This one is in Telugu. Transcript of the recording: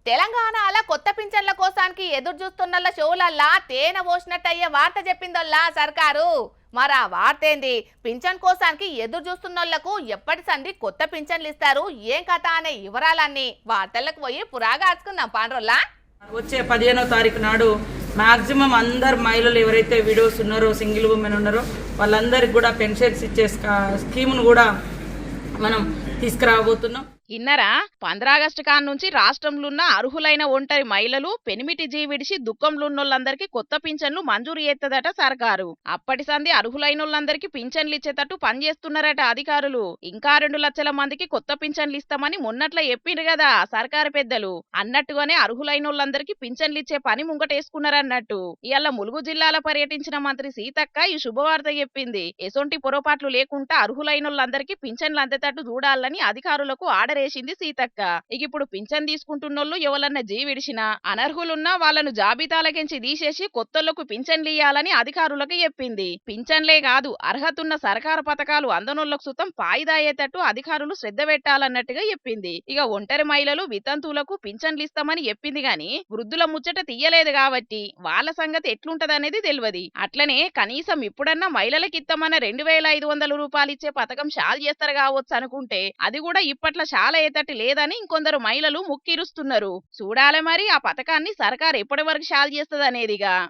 తెలంగాణలో కొత్త పింఛన్ల కోసానికి ఎదురు చూస్తున్నల్ల షోలల్లా తేనె పోసినట్టయ్యే వార్త చెప్పిందల్లా సర్కారు. మరి ఆ వార్త ఏంది? పింఛన్ కోసానికి ఎదురు చూస్తున్నోళ్లకు ఎప్పటి సంది కొత్త పింఛన్లు ఇస్తారు, ఏం కథ అనే వివరాలన్నీ వార్తలకు పోయి పురాగా ఆచుకుందాం పాండ్రోల్లా. వచ్చే 15వ తారీఖు నాడు మ్యాక్సిమం అందరు మహిళలు ఎవరైతే విడోస్ ఉన్నారో, సింగిల్ ఉమెన్ ఉన్నారో వాళ్ళందరికీ కూడా పెన్షన్స్ ఇచ్చే స్కీమ్ను కూడా మనం తీసుకురాబోతున్నాం. ఇన్నరా 15 ఆగస్టు నుంచి రాష్ట్రంలో ఉన్న అర్హులైన ఒంటరి మహిళలు పెనిమిటి జీవిడిసి దుఃఖంలున్నోళ్ళందరికీ కొత్త పింఛన్లు మంజూరు చేస్తదట సర్కారు. అప్పటి సంది అర్హులైనోళ్ళందరికీ పింఛన్లు ఇచ్చేటట్టు పనిచేస్తున్నారట అధికారులు. ఇంకా 2 లక్షల మందికి కొత్త పింఛన్లు ఇస్తామని మొన్నట్ల చెప్పిండ్రు కదా సర్కారు పెద్దలు. అన్నట్టుగానే అర్హులైనోళ్ళందరికీ పింఛన్లు ఇచ్చే పని ముంగటేసుకున్నారన్నట్టు. ఇవాళ ములుగు జిల్లాల పర్యటించిన మంత్రి సీతక్క ఈ శుభవార్త చెప్పింది. ఎసొంటి పొరపాట్లు లేకుండా అర్హులైనోళ్ళందరికీ పింఛన్లు అందేటట్టు చూడాలని అధికారులకు ఆర్డరేసింది సీతక్క. ఇప్పుడు పింఛన్ తీసుకుంటున్నోళ్ళు ఎవరన్నా జీవిడిసినా అనర్హులున్నా వాళ్ళను జాబితాలకించి తీసేసి కొత్తోళ్లకు పింఛన్లు ఇయ్యాలని అధికారులకు చెప్పింది. పింఛన్లే కాదు అర్హతున్న సర్కారు పథకాలు అందనోళ్లకు సుతం పాయిదా అయ్యేటట్టు అధికారులు శ్రద్ధ పెట్టాలన్నట్టుగా చెప్పింది. ఒంటరి మహిళలు వితంతువులకు పింఛన్లు ఇస్తామని చెప్పింది గాని వృద్ధుల ముచ్చట తీయలేదు కాబట్టి వాళ్ళ సంగతి ఎట్లుంటదనేది తెలియదు. అట్లనే కనీసం ఇప్పుడన్నా మహిళలకు ఇస్తామన్న 2500 రూపాయలు ఇచ్చే పథకం షాల్ చేస్తారు కావచ్చు అనుకుంటే అది కూడా ఇప్పట్లో చాలా ఏతటి లేదని ఇంకొందరు మహిళలు ముక్కిరుస్తున్నారు. చూడాలి మరి ఆ పథకాన్ని సర్కారు ఎప్పటి వరకు షాల్ చేస్తుంది అనేదిగా.